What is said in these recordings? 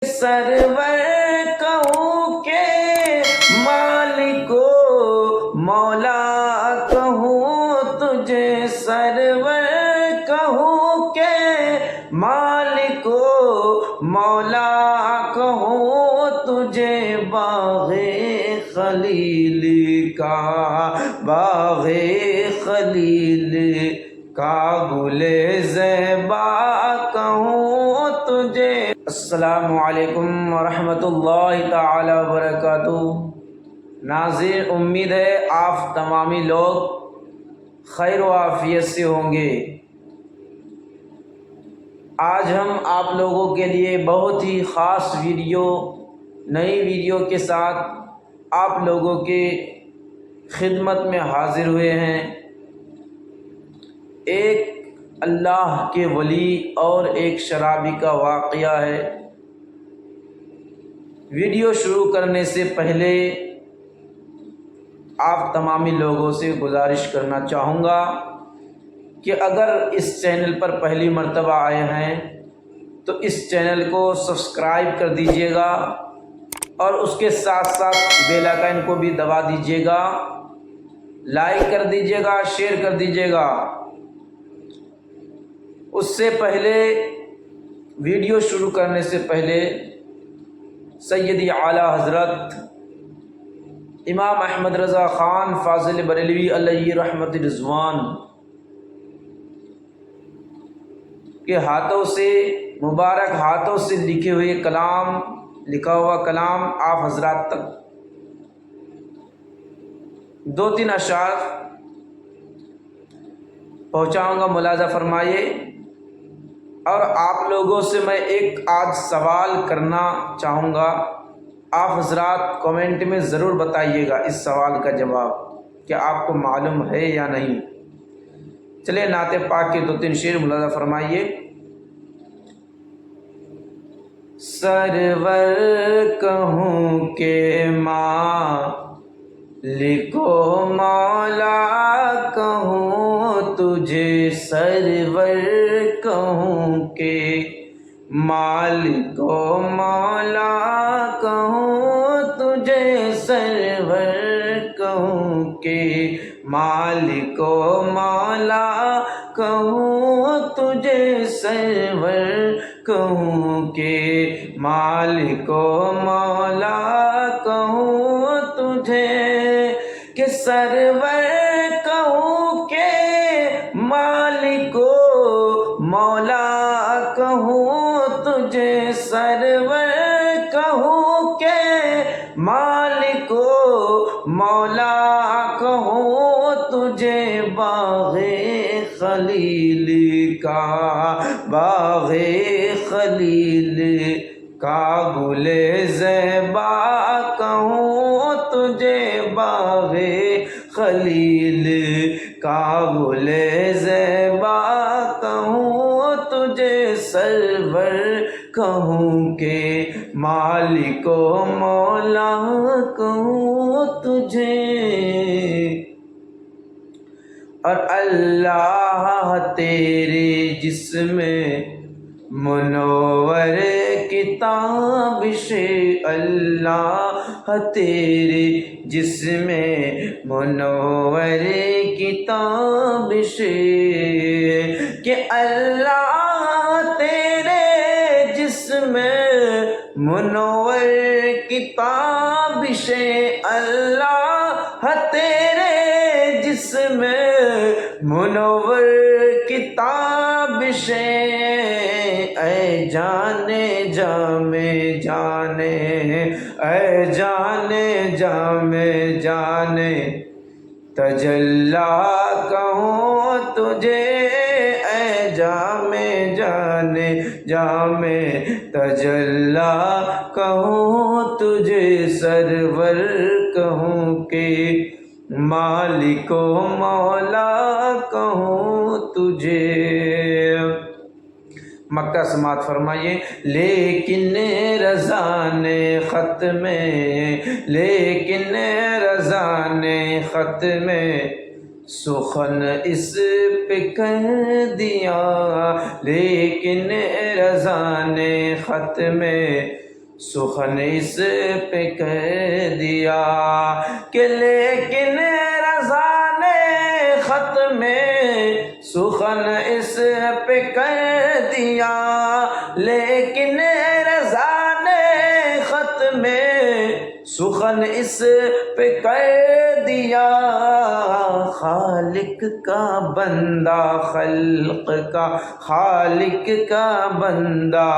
سرور کہوں کہ مالکو مولا کہوں تجھے، سرور کہوں کہ مالکو مولا کہوں تجھے، باغ خلیل کا باغ خلیل کا گل زیبا کہوں تجھے۔ السلام علیکم ورحمۃ اللہ تعالی وبرکاتہ۔ ناظرین، امید ہے آپ تمامی لوگ خیر و عافیت سے ہوں گے۔ آج ہم آپ لوگوں کے لیے بہت ہی خاص نئی ویڈیو کے ساتھ آپ لوگوں کے خدمت میں حاضر ہوئے ہیں۔ ایک اللہ کے ولی اور ایک شرابی کا واقعہ ہے۔ ویڈیو شروع کرنے سے پہلے آپ تمامی لوگوں سے گزارش کرنا چاہوں گا کہ اگر اس چینل پر پہلی مرتبہ آئے ہیں تو اس چینل کو سبسکرائب کر دیجیے گا اور اس کے ساتھ ساتھ بیل آئیکن کو بھی دبا دیجیے گا، لائک کر دیجیے گا، شیئر کر دیجیے گا۔ اس سے پہلے ویڈیو شروع کرنے سے پہلے سیدی اعلیٰ حضرت امام احمد رضا خان فاضل بریلوی علیہ رحمت رضوان کے ہاتھوں سے، مبارک ہاتھوں سے لکھا ہوا کلام آپ حضرات تک دو تین اشعار پہنچاؤں گا، ملاحظہ فرمائیے۔ اور آپ لوگوں سے میں ایک آدھ سوال کرنا چاہوں گا، آپ حضرات کمنٹ میں ضرور بتائیے گا اس سوال کا جواب کہ آپ کو معلوم ہے یا نہیں۔ چلے نعت پاک کے دو تین شعر ملاحظہ فرمائیے۔ سرور کہوں کہ مالکو مولا کہوں تجھے، سرور کہوں کہ مالکو مولا کہوں تجھے، سرور کہوں کہ مالکو مولا کہوں تجھے، سرور کہوں کہ مالکو مولا کہوں تجھے، کہ سرور کہوں کہ مالکو مولا کہوں تجھے، سرور کہوں کہ مالکو مولا کہوں تجھے، باغ خلیل کا باغ خلیل کا گل زیبا کہوں تجھے، باغ خلیل کا گل زیبا کہوں تجھے، سرور کہوں کہ مالکو مولا کہوں تجھے۔ اور اللہ تیرے جسم منور کتاب سے، اللہ تیرے جسم منور کتاب سے، کہ اللہ تیرے جسم منور کتاب سے، اللہ تیرے جسم منور کتاب سے، اے جانے جامے جانے، اے جانے جامے جانے تجلا کہوں تجھے، اے جامے جانے جامے تجلا کہوں تجھے، سرور کہوں کہ مالکو مولا کہوں تجھے۔ مکہ سماعت فرمائیے۔ لیکن رضا نے خط میں، لیکن رضا نے خط میں سخن اس پہ کر دیا، لیکن رضا نے خط میں سخن اس پہ کہہ دیا کہ لیکن رضا نے خط میں سخن اس پہ کہہ دیا، لیکن رضا نے خط میں سخن اس پہ کہہ دیا، خالق کا بندہ خلق کا، خالق کا بندہ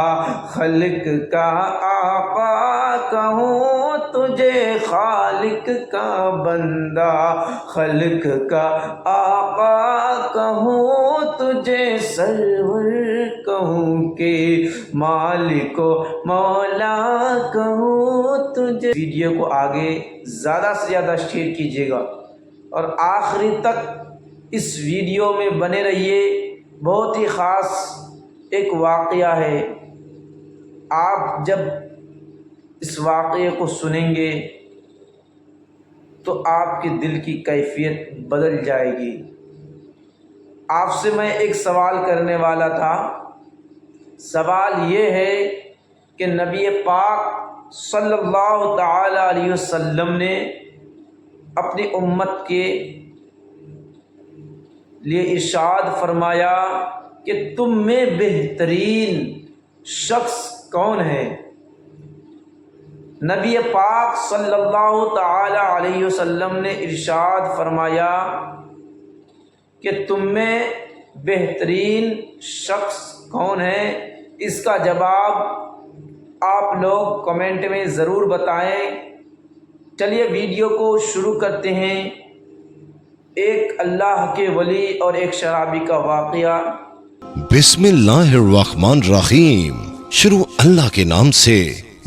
خلق کا، آقا کہوں تجھے خالق کا بندہ خلق کا، آقا کہوں تجھے سرور کہوں کہ مالک و مولا کہوں تجھے۔ ویڈیو کو آگے زیادہ سے زیادہ شیئر کیجیے گا اور آخری تک اس ویڈیو میں بنے رہیے۔ بہت ہی خاص ایک واقعہ ہے، آپ جب اس واقعے کو سنیں گے تو آپ کے دل کی کیفیت بدل جائے گی۔ آپ سے میں ایک سوال کرنے والا تھا، سوال یہ ہے کہ نبی پاک صلی اللہ تعالی علیہ وسلم نے اپنی امت کے لیے ارشاد فرمایا کہ تم میں بہترین شخص کون ہے؟ نبی پاک صلی اللہ تعالی علیہ وسلم نے ارشاد فرمایا کہ تم میں بہترین شخص کون ہے؟ اس کا جواب آپ لوگ کمنٹ میں ضرور بتائیں۔ چلیے ویڈیو کو شروع کرتے ہیں۔ ایک اللہ کے ولی اور ایک شرابی کا واقعہ۔ بسم اللہ الرحمن الرحیم، شروع اللہ کے نام سے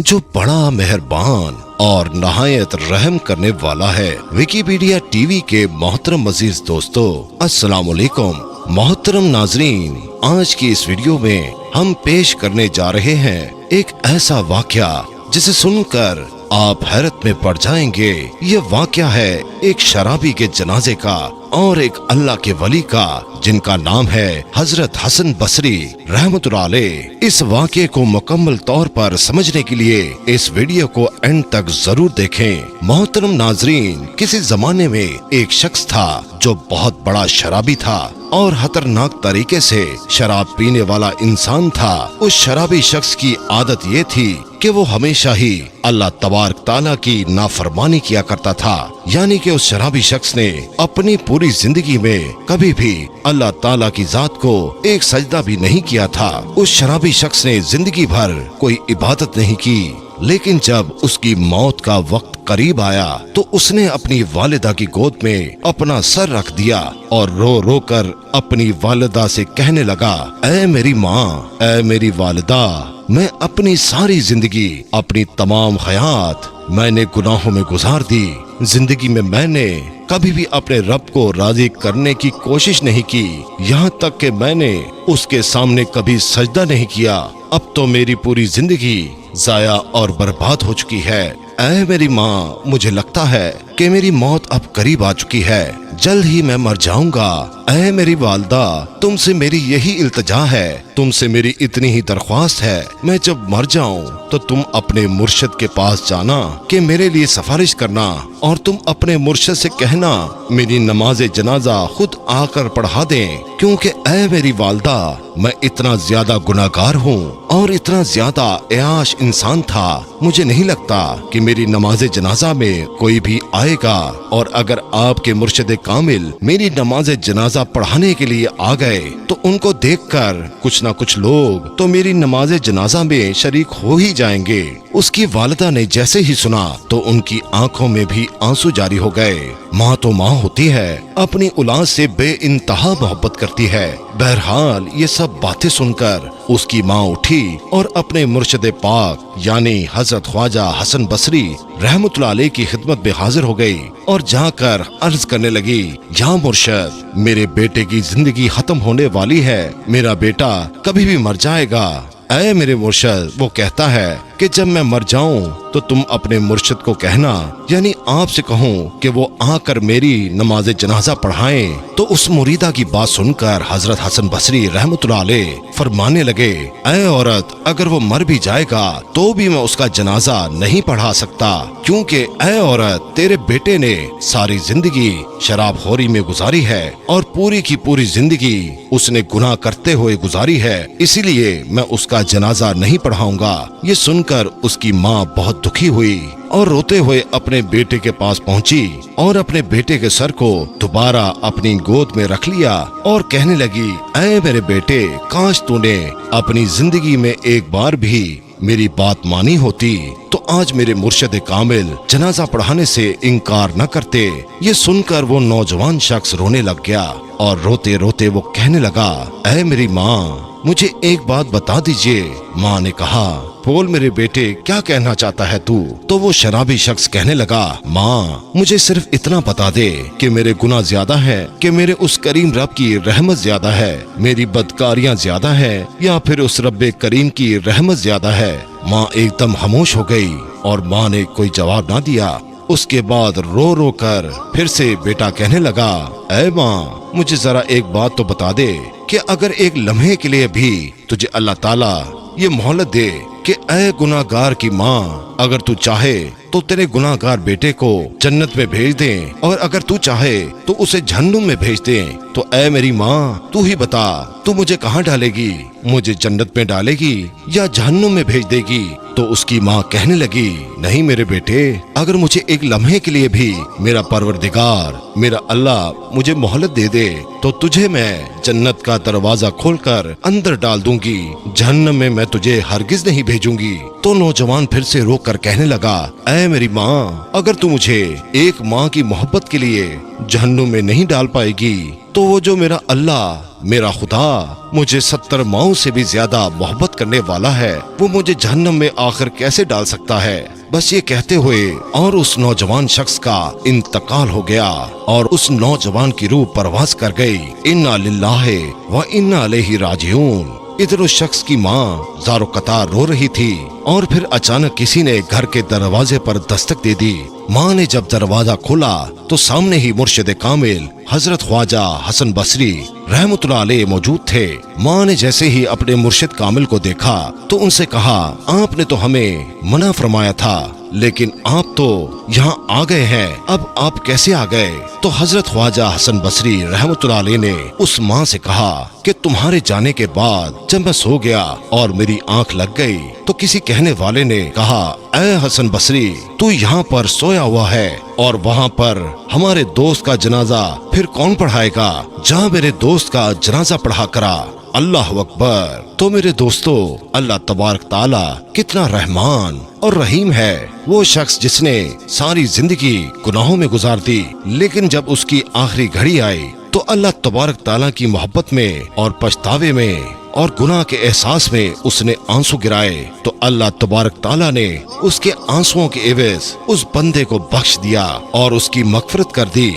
جو بڑا مہربان اور نہایت رحم کرنے والا ہے۔ ویکیپیڈیا ٹی وی کے محترم عزیز دوستو، السلام علیکم۔ محترم ناظرین، آج کی اس ویڈیو میں ہم پیش کرنے جا رہے ہیں ایک ایسا واقعہ جسے سن کر آپ حیرت میں پڑ جائیں گے۔ یہ واقعہ ہے ایک شرابی کے جنازے کا اور ایک اللہ کے ولی کا جن کا نام ہے حضرت حسن بصری رحمۃ اللہ علیہ۔ اس واقعے کو مکمل طور پر سمجھنے کے لیے اس ویڈیو کو اینڈ تک ضرور دیکھیں۔ محترم ناظرین، کسی زمانے میں ایک شخص تھا جو بہت بڑا شرابی تھا اور خطرناک طریقے سے شراب پینے والا انسان تھا۔ اس شرابی شخص کی عادت یہ تھی کہ وہ ہمیشہ ہی اللہ تبارک تعالیٰ کی نافرمانی کیا کرتا تھا، یعنی کہ اس شرابی شخص نے اپنی پوری زندگی میں کبھی بھی اللہ تعالیٰ کی ذات کو ایک سجدہ بھی نہیں کیا تھا۔ اس شرابی شخص نے زندگی بھر کوئی عبادت نہیں کی، لیکن جب اس کی موت کا وقت قریب آیا تو اس نے اپنی والدہ کی گود میں اپنا سر رکھ دیا اور رو رو کر اپنی والدہ سے کہنے لگا، اے میری ماں، اے میری والدہ، میں اپنی ساری زندگی، اپنی تمام حیات میں نے گناہوں میں گزار دی۔ زندگی میں نے کبھی بھی اپنے رب کو راضی کرنے کی کوشش نہیں کی، یہاں تک کہ میں نے اس کے سامنے کبھی سجدہ نہیں کیا۔ اب تو میری پوری زندگی ضائع اور برباد ہو چکی ہے۔ اے میری ماں، مجھے لگتا ہے کہ میری موت اب قریب آ چکی ہے، جلد ہی میں مر جاؤں گا۔ اے میری والدہ، تم سے میری یہی التجا ہے، تم سے میری اتنی ہی درخواست ہے، میں جب مر جاؤں تو تم اپنے مرشد کے پاس جانا کہ میرے لیے سفارش کرنا، اور تم اپنے مرشد سے کہنا میری نماز جنازہ خود آ کر پڑھا دیں، کیونکہ اے میری والدہ، میں اتنا زیادہ گناہگار ہوں اور اتنا زیادہ عیاش انسان تھا، مجھے نہیں لگتا کہ میری نماز جنازہ میں کوئی بھی آئے گا، اور اگر آپ کے مرشد کامل میری نماز جنازہ پڑھانے کے لیے آ گئے تو ان کو دیکھ کر کچھ نہ کچھ لوگ تو میری نماز جنازہ میں شریک ہو ہی جائیں گے۔ اس کی والدہ نے جیسے ہی سنا تو ان کی آنکھوں میں بھی آنسو جاری ہو گئے۔ ماں تو ماں ہوتی ہے، اپنی اولاد سے بے انتہا محبت کرتی ہے۔ بہرحال یہ سب باتیں سن کر اس کی ماں اٹھی اور اپنے مرشد پاک یعنی حضرت خواجہ حسن بصری رحمۃ اللہ علیہ کی خدمت میں حاضر ہو گئی اور جا کر عرض کرنے لگی، یا مرشد، میرے بیٹے کی زندگی ختم ہونے والی ہے، میرا بیٹا کبھی بھی مر جائے گا۔ اے میرے مرشد، وہ کہتا ہے کہ کہ جب میں مر جاؤں تو تم اپنے مرشد کو کہنا، یعنی آپ سے کہوں کہ وہ آ کر میری نماز جنازہ پڑھائیں۔ تو اس مریدہ کی بات سن کر حضرت حسن بصری رحمۃ اللہ علیہ فرمانے لگے، اے عورت، اگر وہ مر بھی جائے گا تو بھی میں اس کا جنازہ نہیں پڑھا سکتا، کیونکہ اے عورت، تیرے بیٹے نے ساری زندگی شراب خوری میں گزاری ہے اور پوری کی پوری زندگی اس نے گناہ کرتے ہوئے گزاری ہے، اسی لیے میں اس کا جنازہ نہیں پڑھاؤں گا۔ یہ سن کر اس کی ماں بہت دکھی ہوئی اور روتے ہوئے اپنے بیٹے کے پاس پہنچی اور اپنے بیٹے کے سر کو دوبارہ اپنی گود میں رکھ لیا اور کہنے لگی، اے میرے بیٹے، کاش تو نے اپنی زندگی میں ایک بار بھی میری بات مانی ہوتی تو آج میرے مرشد کامل جنازہ پڑھانے سے انکار نہ کرتے۔ یہ سن کر وہ نوجوان شخص رونے لگ گیا اور روتے روتے وہ کہنے لگا، اے میری ماں، مجھے ایک بات بتا دیجئے۔ ماں نے کہا، بول میرے بیٹے، کیا کہنا چاہتا ہے تو وہ شرابی شخص کہنے لگا، ماں، مجھے صرف اتنا بتا دے کہ میرے گناہ زیادہ ہے کہ میرے اس کریم رب کی رحمت زیادہ ہے، میری بدکاریاں زیادہ ہے یا پھر اس رب کریم کی رحمت زیادہ ہے۔ ماں ایک دم خاموش ہو گئی اور ماں نے کوئی جواب نہ دیا۔ اس کے بعد رو رو کر پھر سے بیٹا کہنے لگا، اے ماں، مجھے ذرا ایک بات تو بتا دے کہ اگر ایک لمحے کے لیے بھی تجھے اللہ تعالیٰ یہ مہلت دے کہ اے گناہ گار کی ماں، اگر تو چاہے تو تیرے گناہ گار بیٹے کو جنت میں بھیج دیں اور اگر تو چاہے تو اسے جہنم میں بھیج دیں، تو اے میری ماں، تو ہی بتا، تو مجھے کہاں ڈالے گی؟ مجھے جنت میں ڈالے گی یا جہنم میں بھیج دے گی؟ تو اس کی ماں کہنے لگی، نہیں میرے بیٹے، اگر مجھے ایک لمحے کے لیے بھی میرا پروردگار، میرا اللہ مجھے مہلت دے دے تو تجھے میں جنت کا دروازہ کھول کر اندر ڈال دوں گی، جہنم میں میں تجھے ہرگز نہیں بھیجوں گی۔ تو نوجوان پھر سے رو کر کہنے لگا، اے میری ماں، اگر تو مجھے ایک ماں کی محبت کے لیے جہنم میں نہیں ڈال پائے گی تو وہ جو میرا اللہ، میرا خدا مجھے 70 ماؤں سے بھی زیادہ محبت کرنے والا ہے، وہ مجھے جہنم میں آخر کیسے ڈال سکتا ہے؟ بس یہ کہتے ہوئے اور اس نوجوان شخص کا انتقال ہو گیا اور اس نوجوان کی روح پرواز کر گئی۔ انا للہ و انا الیہ راجعون۔ ادھر اس شخص کی ماں زارو قطار رو رہی تھی اور پھر اچانک کسی نے گھر کے دروازے پر دستک دے دی۔ ماں نے جب دروازہ کھولا تو سامنے ہی مرشد کامل حضرت خواجہ حسن بصری رحمۃ اللہ علیہ موجود تھے۔ ماں نے جیسے ہی اپنے مرشد کامل کو دیکھا تو ان سے کہا، آپ نے تو ہمیں منع فرمایا تھا لیکن آپ تو یہاں آ گئے ہیں، اب آپ کیسے آ گئے؟ تو حضرت خواجہ حسن بصری رحمۃ اللہ علیہ نے اس ماں سے کہا کہ تمہارے جانے کے بعد جب میں سو گیا اور میری آنکھ لگ گئی تو کسی کہنے والے نے کہا، اے حسن بصری، تو یہاں پر سویا ہوا ہے اور وہاں پر ہمارے دوست کا جنازہ پھر کون پڑھائے گا؟ جہاں میرے دوست کا جنازہ پڑھا کرا۔ اللہ اکبر۔ تو میرے دوستو، اللہ تبارک تعالیٰ کتنا رحمان اور رحیم ہے۔ وہ شخص جس نے ساری زندگی گناہوں میں گزار دی لیکن جب اس کی آخری گھڑی آئی تو اللہ تبارک تعالیٰ کی محبت میں اور پچھتاوے میں اور گناہ کے احساس میں اس نے آنسو گرائے تو اللہ تبارک تعالیٰ نے اس کے آنسوؤں کے عوض اس بندے کو بخش دیا اور اس کی مغفرت کر دی۔